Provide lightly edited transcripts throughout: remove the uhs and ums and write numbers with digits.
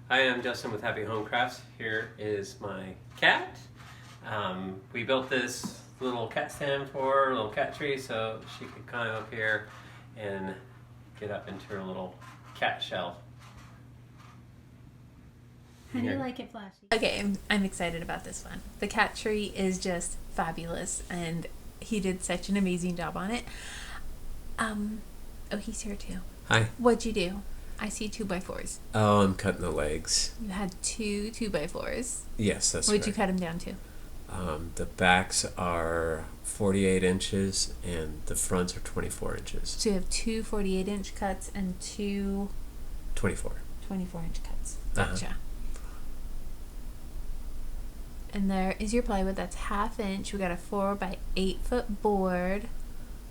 Hi, I'm Justin with Happy Home Crafts. Here is my cat. We built this little cat stand for her, a little cat tree, so she could climb up here and get up into her little cat shell. How do you like it, Flashy? Okay, I'm excited about this one. The cat tree is just fabulous, and he did such an amazing job on it. Oh, he's here too. Hi. What'd you do? I see 2x4s. Oh, I'm cutting the legs. You had two 2x4s. Yes, that's What'd right. you cut them down to? The backs are 48 inches and the fronts are 24 inches. So you have two 48-inch cuts and two 24. 24-inch cuts. Uh-huh. Gotcha. And there is your plywood. That's 1/2 inch. We got a 4x8 foot board.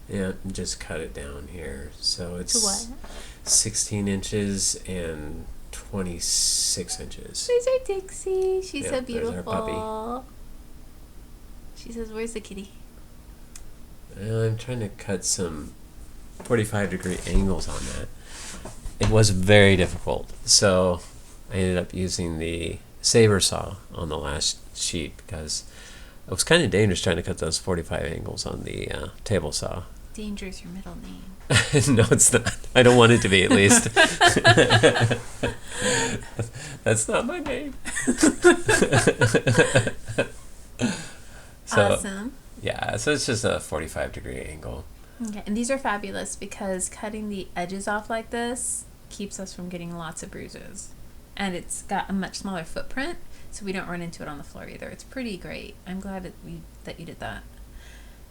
Yeah, and just cut it down here. So it's To what? 16 inches and 26 inches. There's our Dixie. She's Yeah, so there's our beautiful. puppy. She says, "Where's the kitty?" I'm trying to cut some 45-degree angles on that. It was very difficult. So I ended up using the saber saw on the last sheet because it was kind of dangerous trying to cut those 45 angles on the table saw. Danger's your middle name. No, it's not. I don't want it to be, at least. That's not my name. So, Awesome. yeah, so it's just a 45-degree angle. Okay, and these are fabulous because cutting the edges off like this keeps us from getting lots of bruises. And it's got a much smaller footprint, so we don't run into it on the floor either. It's pretty great. I'm glad that you did that.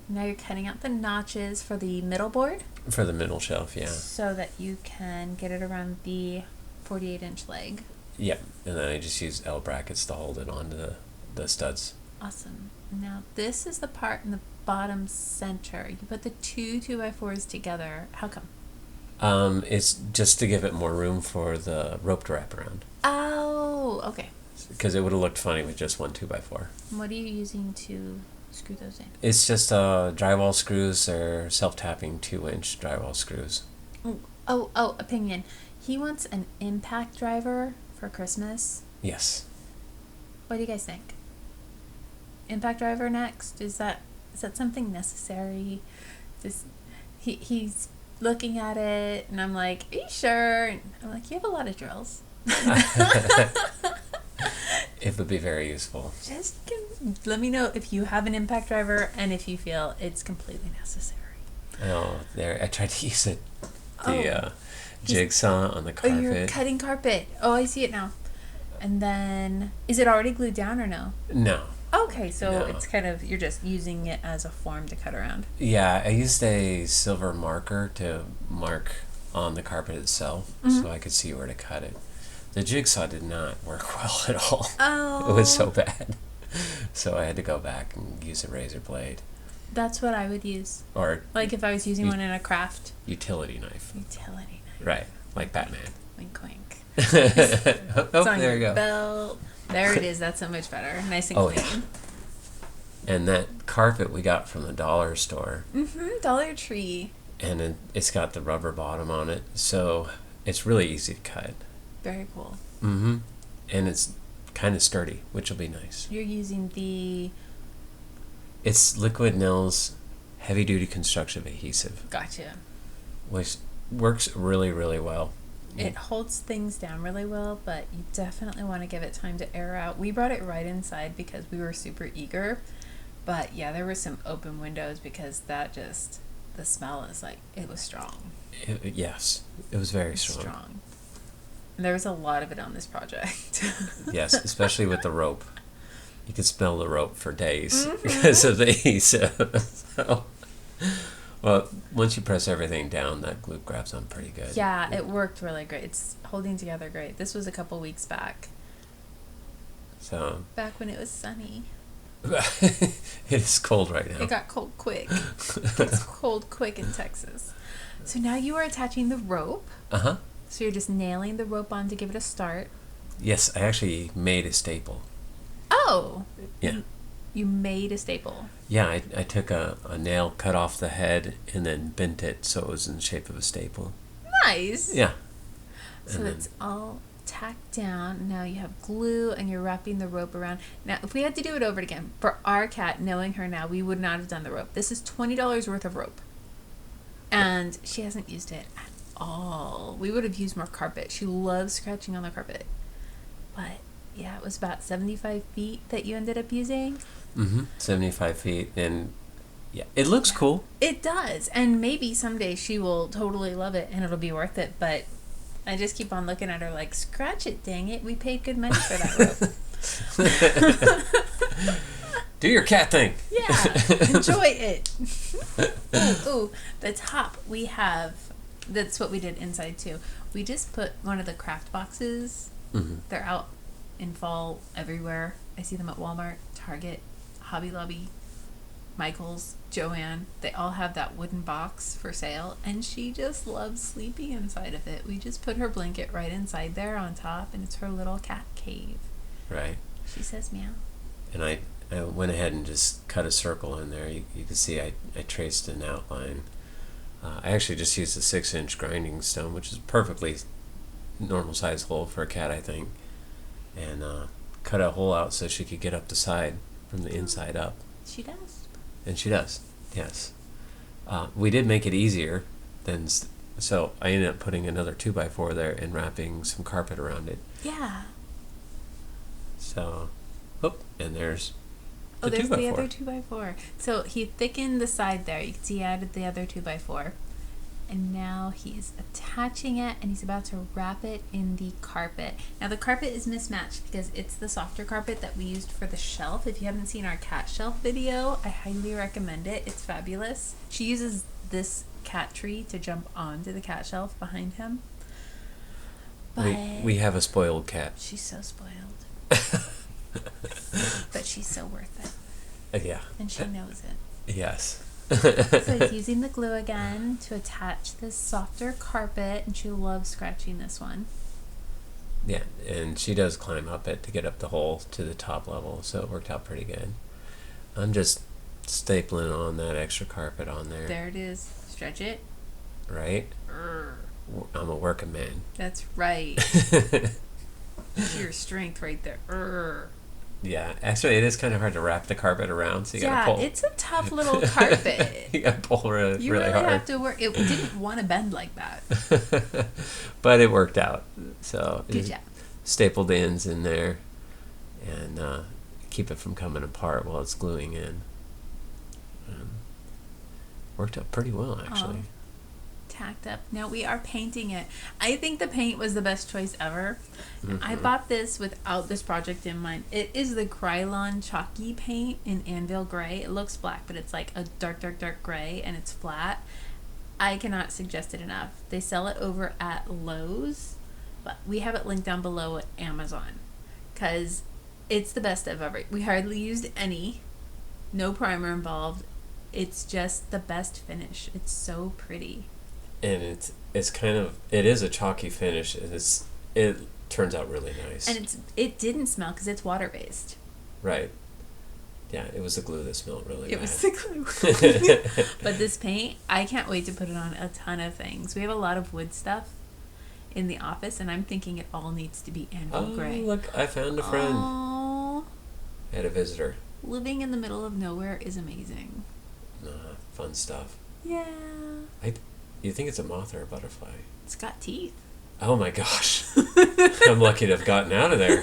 Now you're cutting out the notches for the middle board. For the middle shelf, yeah. So that you can get it around the 48-inch leg. Yep, and then I just use L brackets to hold it onto the studs. Awesome. Now this is the part in the bottom center. You put the two 2x4s together. How come? It's just to give it more room for the rope to wrap around. Oh, okay. Because it would have looked funny with just one 2x4. What are you using to screw those in? It's just drywall screws or self-tapping 2-inch drywall screws. Oh, opinion. He wants an impact driver for Christmas. Yes. What do you guys think? Impact driver next? Is that something necessary? He's looking at it, and I'm like, "Are you sure?" And I'm like, "You have a lot of drills." It would be very useful. Just let me know if you have an impact driver and if you feel it's completely necessary. Oh, there! I tried to use it. The Jig Saw on the carpet. Oh, you're cutting carpet. Oh, I see it now. And then, is it already glued down or no? No. Okay, so No. it's kind of, you're just using it as a form to cut around. Yeah, I used a silver marker to mark on the carpet itself so I could see where to cut it. The jigsaw did not work well at all. Oh. It was so bad. So I had to go back and use a razor blade. That's what I would use. Or Like if I was using one in a craft. utility knife. Utility knife. Right, like Batman. Wink, wink. Oh, It's on there you your go. belt. There it is. That's so much better. Nice and Oh, clean. yeah. And that carpet we got from the dollar store. Dollar Tree. And it's got the rubber bottom on it, so it's really easy to cut. Very cool. And it's kind of sturdy, which will be nice. You're using the... It's Liquid Nails heavy-duty construction adhesive, Gotcha. which works really, really well. It holds things down really well, but you definitely want to give it time to air out. We brought it right inside because we were super eager. But yeah, there were some open windows because that just, the smell is like, it was strong. Yes, it was very strong. And there was a lot of it on this project. Yes, especially with the rope. You could smell the rope for days because of the adhesive. So, well, once you press everything down, that glue grabs on pretty good. Yeah, it worked really great. It's holding together great. This was a couple weeks back. So Back when it was sunny. it is cold right now. It got cold quick. It's cold quick in Texas. So now you are attaching the rope. Uh-huh. So you're just nailing the rope on to give it a start. Yes, I actually made a staple. Oh! Yeah. You made a staple. Yeah, I took a nail, cut off the head, and then bent it so it was in the shape of a staple. Nice! Yeah. So And it's all tacked down. Now you have glue and you're wrapping the rope around. Now, if we had to do it over again, for our cat, knowing her now, we would not have done the rope. This is $20 worth of rope. And she hasn't used it at all. We would have used more carpet. She loves scratching on the carpet. But yeah, it was about 75 feet that you ended up using. 75 feet. And yeah, it looks cool. It does. And maybe someday she will totally love it and it'll be worth it. But I just keep on looking at her like, scratch it, dang it. We paid good money for that rope. Do your cat thing. Yeah, enjoy it. Ooh, the top we have, that's what we did inside too. We just put one of the craft boxes. They're out in fall everywhere. I see them at Walmart, Target, Hobby Lobby, Michael's, Joanne. They all have that wooden box for sale, and she just loves sleeping inside of it. We just put her blanket right inside there on top, and it's her little cat cave. Right. She says meow. And I went ahead and just cut a circle in there. You can see I traced an outline. I actually just used a 6-inch grinding stone, which is perfectly normal size hole for a cat, I think. And cut a hole out so she could get up the side from the inside up. She does. And she does, yes. We did make it easier than, so I ended up putting another 2x4 there and wrapping some carpet around it. Yeah. So, and there's the there's 2x4. the other 2x4. So he thickened the side there. You can see he added the other 2x4. And now he's attaching it and he's about to wrap it in the carpet. Now the carpet is mismatched because it's the softer carpet that we used for the shelf. If you haven't seen our cat shelf video, I highly recommend it. It's fabulous. She uses this cat tree to jump onto the cat shelf behind him. But we have a spoiled cat. she's so spoiled. But she's so worth it. Yeah. And she knows it. Yes. So he's using the glue again to attach this softer carpet, and she loves scratching this one. Yeah, and she does climb up it to get up the hole to the top level, so it worked out pretty good. I'm just stapling on that extra carpet on there. There it is. Stretch it. Right? I'm a working man. That's right. Your strength right there. Yeah, actually, it is kind of hard to wrap the carpet around, so you gotta pull. Yeah, it's a tough little carpet. You gotta pull really, You really really hard. have to work. It didn't want to bend like that. But it worked out. So Good job. Stapled the ends in there and keep it from coming apart while it's gluing in. Worked out pretty well, actually. Tacked up. Now we are painting it. I think the paint was the best choice ever. I bought this without this project in mind. It is the Krylon chalky paint in Anvil Gray. It looks black, but it's like a dark, dark, dark gray, and it's flat. I cannot suggest it enough. They sell it over at Lowe's, but we have it linked down below at Amazon because it's the best I've ever. We hardly used any. No primer involved. It's just the best finish. It's so pretty. And it's kind of, it is a chalky finish. It turns out really nice. And it didn't smell because it's water based. Right. Yeah, it was the glue that smelled really bad. It was the glue. But this paint, I can't wait to put it on a ton of things. We have a lot of wood stuff in the office, and I'm thinking it all needs to be Anvil Gray. Look, I found a friend. Aww. I had a visitor. Living in the middle of nowhere is amazing. Fun stuff. Yeah. You think it's a moth or a butterfly? It's got teeth. Oh my gosh. I'm lucky to have gotten out of there.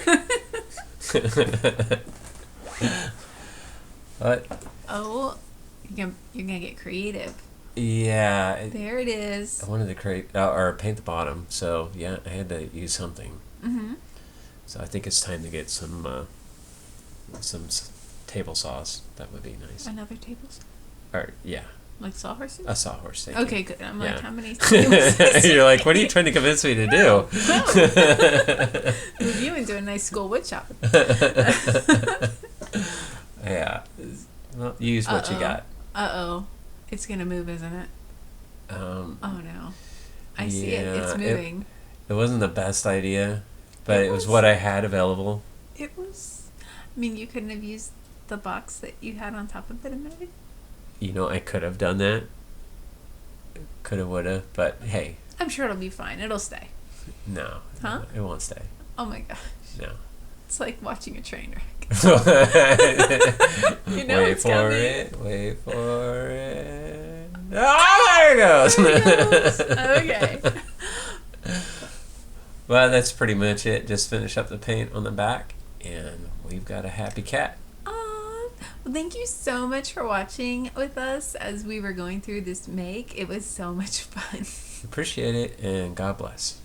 But Oh, you're gonna get creative. yeah, There it is. I wanted to create or paint the bottom, so yeah, I had to use something. So I think it's time to get some table saws. That would be nice. Another table saw? Or yeah, Like sawhorses? a sawhorse. Thank Okay, you. good. I'm Yeah. like, how many tables? You're like, what are you trying to convince me to do? Move you into a nice school wood shop. Yeah. Well, use what you got. Uh-oh. It's going to move, isn't it? Oh, no. I see it. It's yeah, moving. It wasn't the best idea, but It it was was. what I had available. It was... I mean, you couldn't have used the box that you had on top of it a minute. You know, I could have done that. Coulda, woulda, but hey, I'm sure it'll be fine. It'll stay. no. Huh? It won't stay. Oh my gosh. No. It's like watching a train wreck. You know it's coming. Wait for it. Oh, there it goes. There it goes. Okay. Well, that's pretty much it. Just finish up the paint on the back, and we've got a happy cat. Well, thank you so much for watching with us as we were going through this make. It was so much fun. Appreciate it, and God bless.